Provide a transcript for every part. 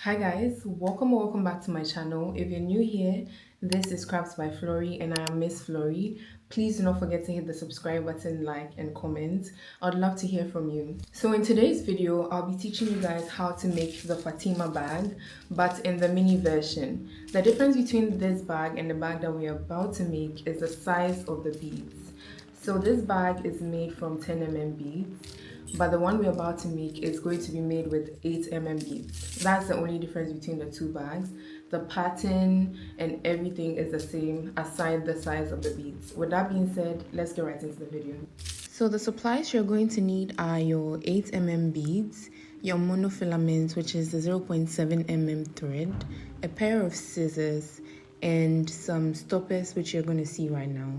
Hi guys, welcome back to my channel. If you're new here, this is Crafts by Flory and I am Miss Flory. Please do not forget to hit the subscribe button, like and comment. I'd love to hear from you. So in today's video, I'll be teaching you guys how to make the Fatima bag, but in the mini version. The difference between this bag and the bag that we're about to make is the size of the beads. So this bag is made from 10 mm beads, but the one we're about to make is going to be made with 8 mm beads. That's the only difference between the two bags. The pattern and everything is the same aside the size of the beads. With that being said, let's get right into the video. So the supplies you're going to need are your 8 mm beads, your monofilament, which is the 0.7 mm thread, a pair of scissors, and some stoppers, which you're going to see right now.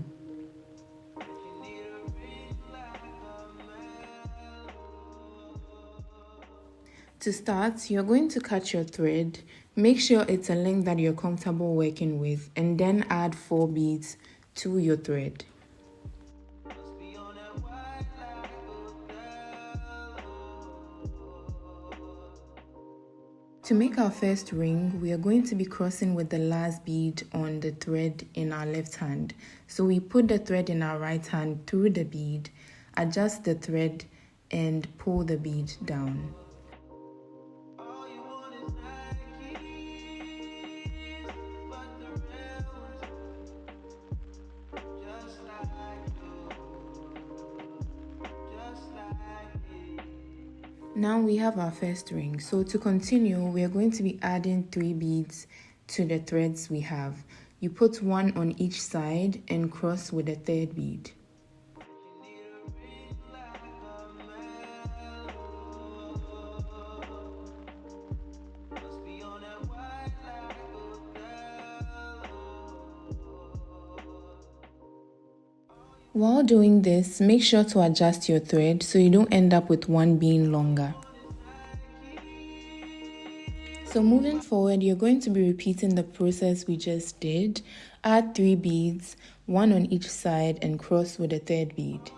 To start, you're going to cut your thread. Make sure it's a length that you're comfortable working with, and then add 4 beads to your thread. To make our first ring, we are going to be crossing with the last bead on the thread in our left hand. So we put the thread in our right hand through the bead, adjust the thread, and pull the bead down. Now we have our first ring. So to continue, we are going to be adding 3 beads to the threads we have. You put 1 on each side and cross with the 3rd bead. While doing this, make sure to adjust your thread so you don't end up with one being longer. So moving forward, you're going to be repeating the process we just did. Add 3 beads, 1 on each side, and cross with the 3rd bead.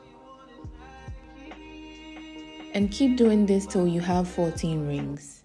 And keep doing this till you have 14 rings.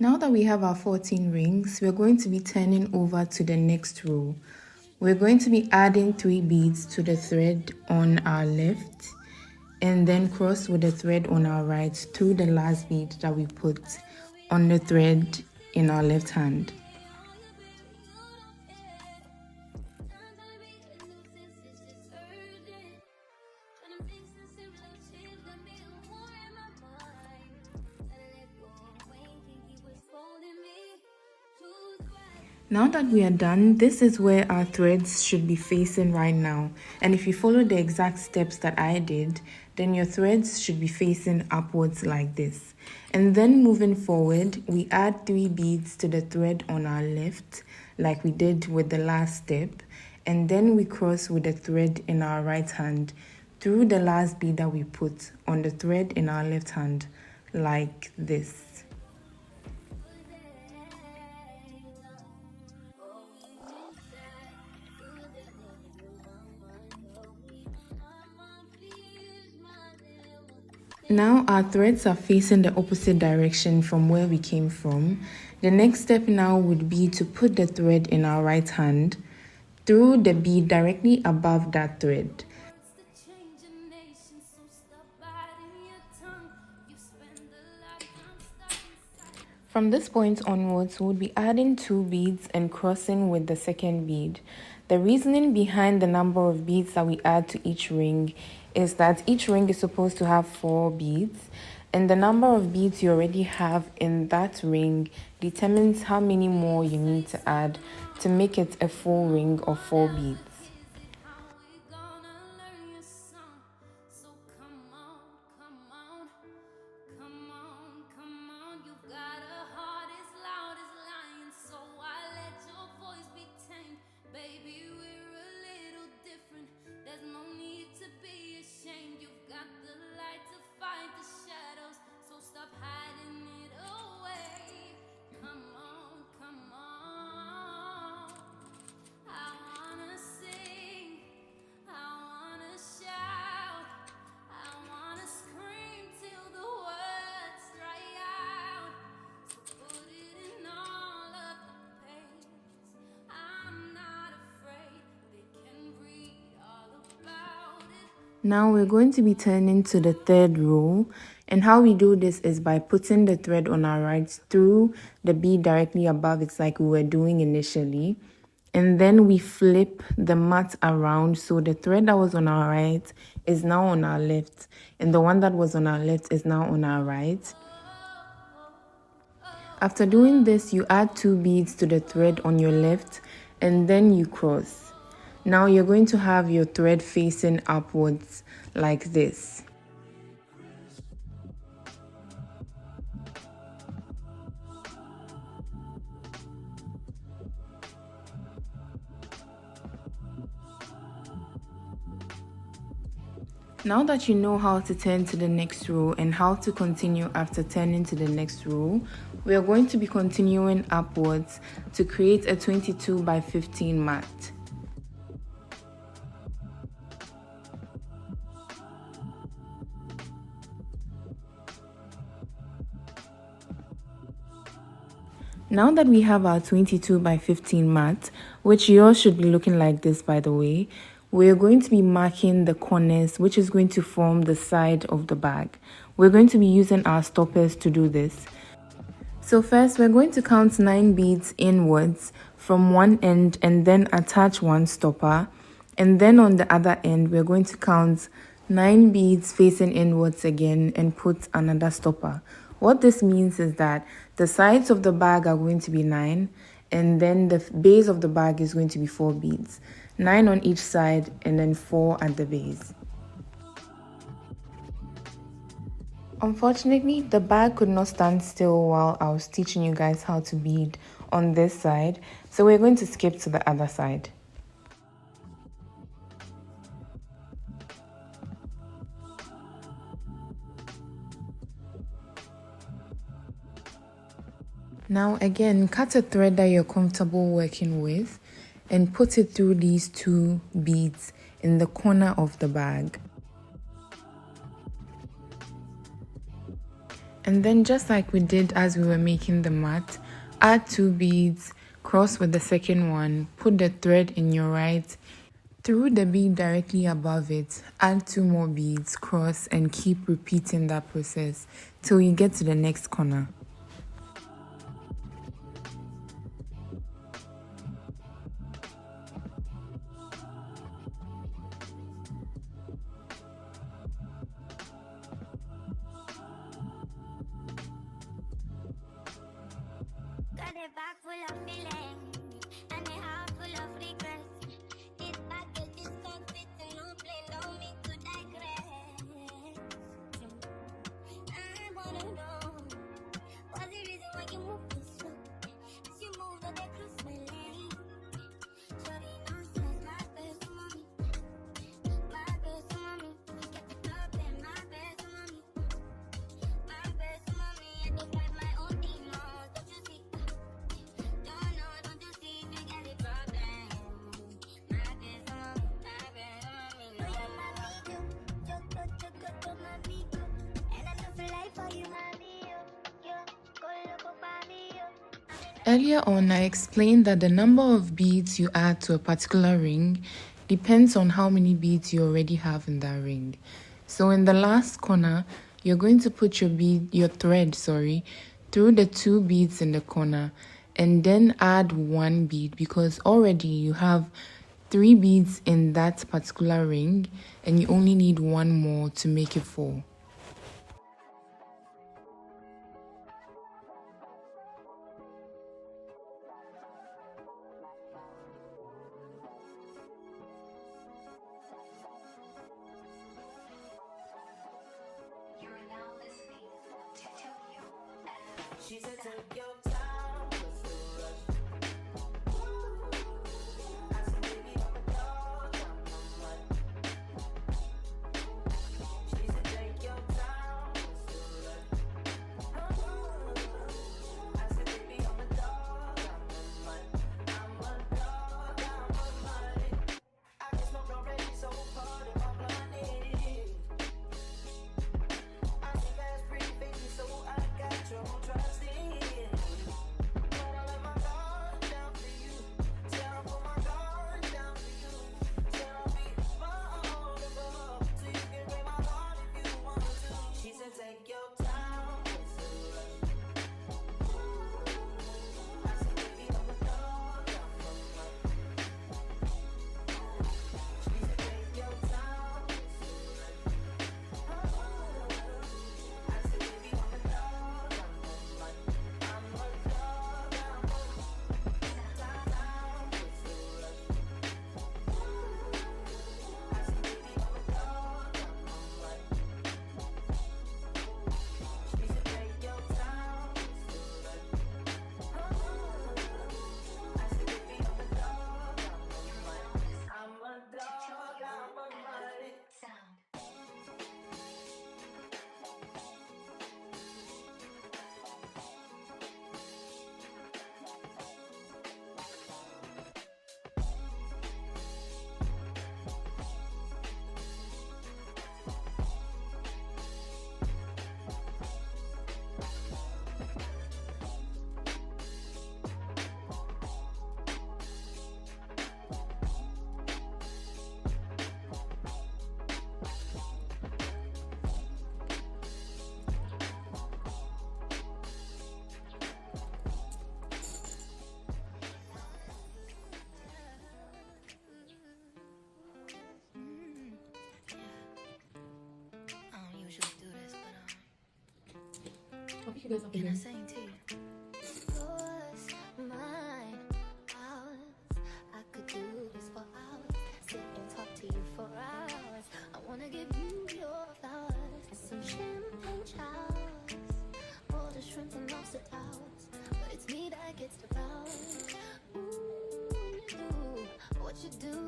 Now that we have our 14 rings, we're going to be turning over to the next row. We're going to be adding 3 beads to the thread on our left and then cross with the thread on our right through the last bead that we put on the thread in our left hand. Now that we are done, this is where our threads should be facing right now. And if you follow the exact steps that I did, then your threads should be facing upwards like this. And then moving forward, we add 3 beads to the thread on our left, like we did with the last step. And then we cross with the thread in our right hand through the last bead that we put on the thread in our left hand, like this. Now our threads are facing the opposite direction from where we came from. The next step now would be to put the thread in our right hand through the bead directly above that thread. From this point onwards, we'll be adding 2 beads and crossing with the 2nd bead. The reasoning behind the number of beads that we add to each ring is that each ring is supposed to have 4 beads, And the number of beads you already have in that ring determines how many more you need to add to make it a full ring of 4 beads. Now we're going to be turning to the 3rd row, and how we do this is by putting the thread on our right through the bead directly above it, like we were doing initially, and then we flip the mat around so the thread that was on our right is now on our left and the one that was on our left is now on our right. After doing this, you add 2 beads to the thread on your left and then you cross. Now you're going to have your thread facing upwards like this. Now that you know how to turn to the next row and how to continue after turning to the next row, we are going to be continuing upwards to create a 22 by 15 mat. Now that we have our 22 by 15 mat, which yours should be looking like this by the way, we're going to be marking the corners, which is going to form the side of the bag. We're going to be using our stoppers to do this. So first, we're going to count 9 beads inwards from one end and then attach one stopper. And then on the other end, we're going to count 9 beads facing inwards again and put another stopper. What this means is that the sides of the bag are going to be 9 and then the base of the bag is going to be 4 beads. 9 on each side and then 4 at the base. Unfortunately, the bag could not stand still while I was teaching you guys how to bead on this side, so we're going to skip to the other side. Now again, cut a thread that you're comfortable working with and put it through these 2 beads in the corner of the bag. And then just like we did as we were making the mat, add 2 beads, cross with the second one, put the thread in your right, through the bead directly above it, add 2 more beads, cross, and keep repeating that process till you get to the next corner. Earlier on, I explained that the number of beads you add to a particular ring depends on how many beads you already have in that ring. So in the last corner, you're going to put your thread through the 2 beads in the corner and then add 1 bead because already you have 3 beads in that particular ring and you only need 1 more to make it 4. Can I sing to you? Yours, mine, ours. I could do this for hours. Sit and talk to you for hours. I wanna give you your flowers and some champagne showers. All the shrimp and lobster towers, but it's me that gets devoured. Ooh, you do what you do.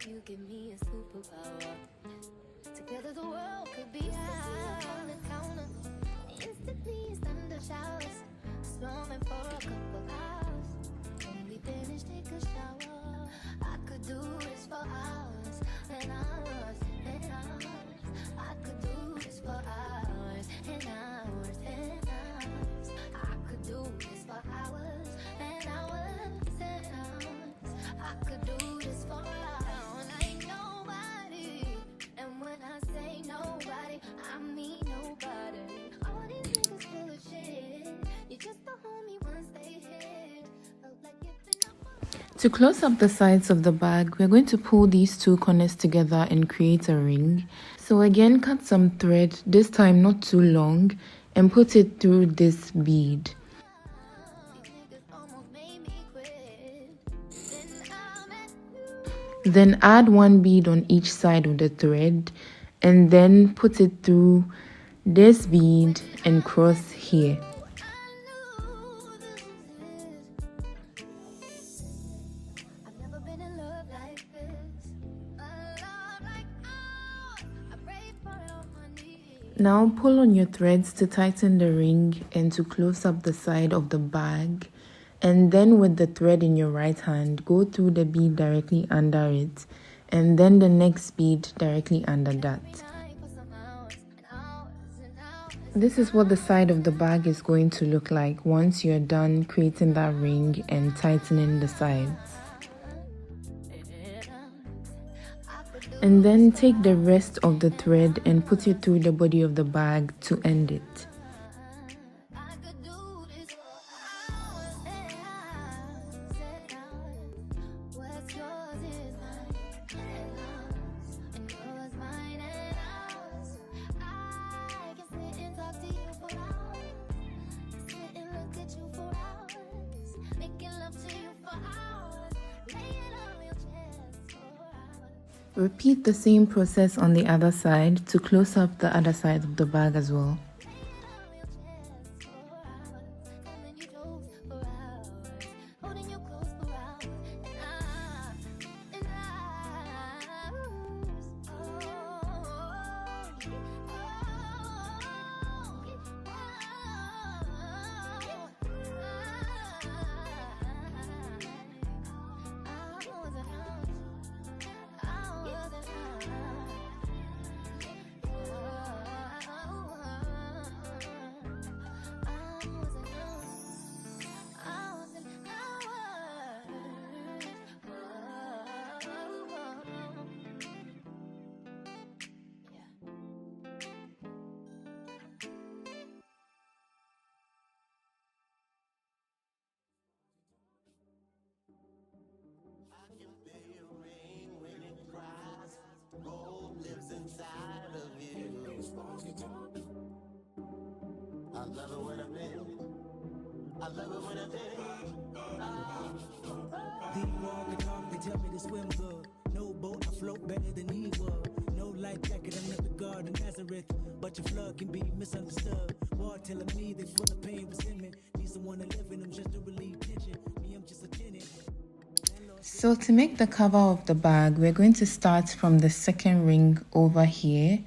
You give me a superpower. Together the world could be high on the counter. Instantly thunder showers, storming for a couple hours. When we finish, take a shower. I could do this for hours and hours and hours. I could do this for hours and hours and hours. I could do this for hours and hours and hours. I could do this for hours. I ain't nobody, and when I say nobody, I mean nobody. All these niggas full of shit. You just the homie once they hit. Felt like giving up. To close up the sides of the bag, we're going to pull these two corners together and create a ring. So again, cut some thread, this time not too long, and put it through this bead. Then add one bead on each side of the thread and then put it through this bead and cross here. Now pull on your threads to tighten the ring and to close up the side of the bag. And then with the thread in your right hand, go through the bead directly under it, and then the next bead directly under that. This is what the side of the bag is going to look like once you're done creating that ring and tightening the sides. And then take the rest of the thread and put it through the body of the bag to end it. Repeat the same process on the other side to close up the other side of the bag as well. They walk and talk, they tell me to swim good. No boat, I float better than he would. No life jacket, I'm not the God of Nazareth. But your flood can be misunderstood. War telling me they full of pain, resentment. Need someone to live in them just to relieve tension. Me, I'm just a tenant. So to make the cover of the bag, we're going to start from the second ring over here.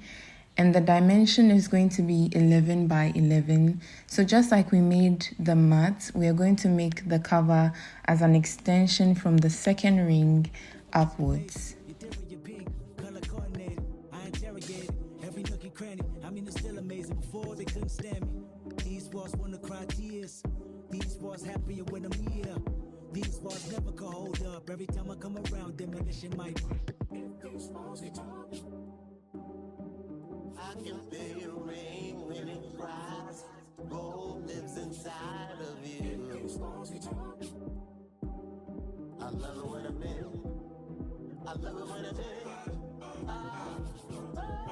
And the dimension is going to be 11 by 11. So just like we made the mat, we are going to make the cover as an extension from the second ring upwards. Every nook and cranny, I mean it's still amazing. Before they couldn't stand me. These walls wanna cry tears. These walls happier when I'm here. These walls never can hold up. Every time I come around, demolition might. These walls they talk. I can feel your rain when it cries. Gold lives inside of you. These walls they talk. I love it when I'm in. I love it when I'm in.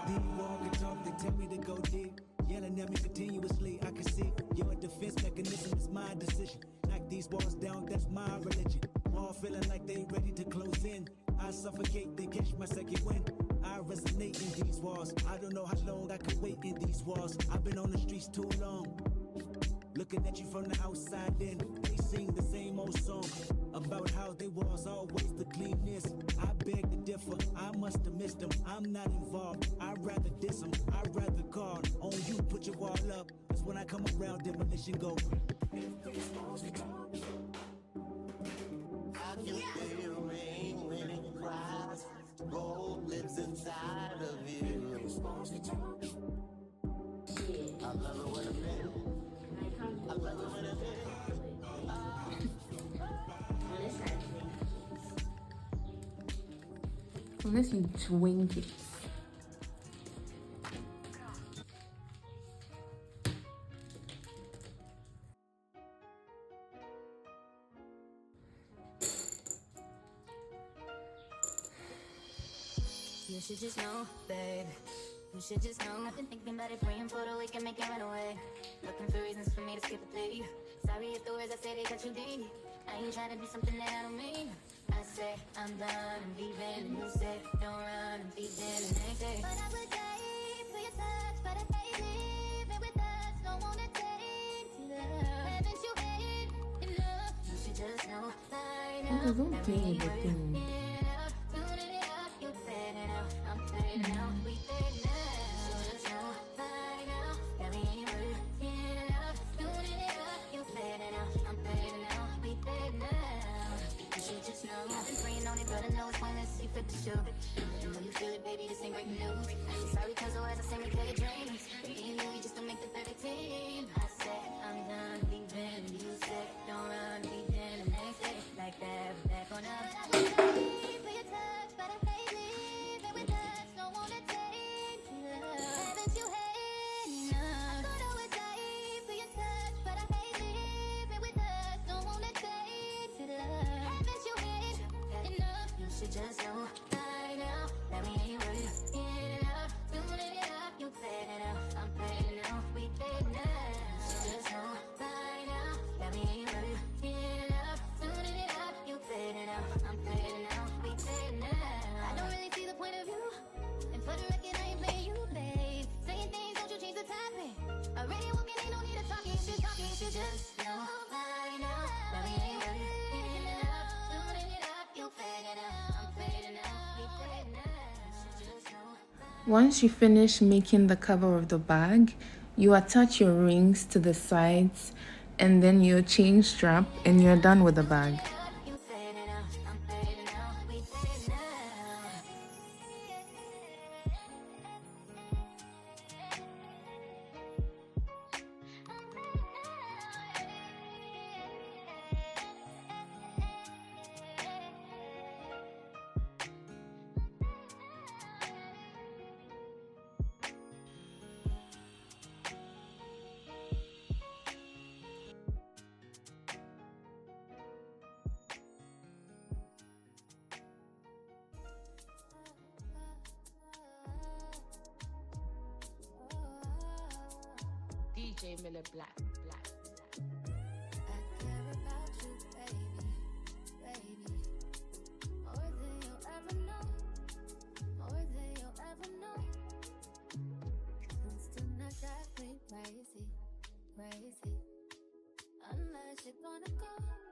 They walk and talk, they tell me to go deep. Yelling at me continuously, I can see your defense mechanism is my decision. Knock these walls down, that's my religion. All feeling like they ready to close in. I suffocate, they catch my second wind. I resonate in these walls. I don't know how long I could wait in these walls. I've been on the streets too long. Looking at you from the outside in. They sing the same old song about how they was always the cleanest. I beg to differ, I must have missed them. I'm not involved, I'd rather diss them. I'd rather call on you, put your wall up. Cause when I come around, demolition go. I can feel your rain when it cries. Gold lives inside of you. I love it when I'm in. I love it when I'm in. Unless you twink it. You should just know, babe. You should just know. I've been thinking about it, praying for the week and make it run away. Looking for reasons for me to skip a plea. Sorry if the words I say they cut you deep. I ain't trying to be something that I don't mean. I say I'm done, I'm leaving, and you say don't run, I'm leaving the next day. But I would die for your touch, but I hate living with us. Don't wanna take to love. Haven't you had enough? You should just know by now. Don't play with the thing. You feel it, baby, this ain't breaking news. Sorry, cause always I say we play dreams. Me and you just don't make the 13. I said I'm done leaving, you said don't run, leaving the next day. Like that, back on up. But I would die for your touch, but I hate living with us. Don't wanna take to love. Haven't you had enough? I thought I would die for your touch, but I hate living with us. Don't wanna take to love. Haven't you had enough? You should just know. That we ain't worth enough. Doing it up, you fed enough. I'm fed enough, we fed enough. Just know by now that we ain't worth enough. Doing it up, you fed enough. I'm fed enough, we fed enough. I don't really see the point of view. And for the record, I ain't playing you, babe. Saying things, don't you change the topic. Already walking, ain't no need to talk. You should just know by now that we ain't worth enough. Doing it up, you fed enough. I'm fed enough, we fed enough. Once you finish making the cover of the bag, you attach your rings to the sides and then your chain strap and you're done with the bag. DJ Miller Black. crazy. Unless you're gonna go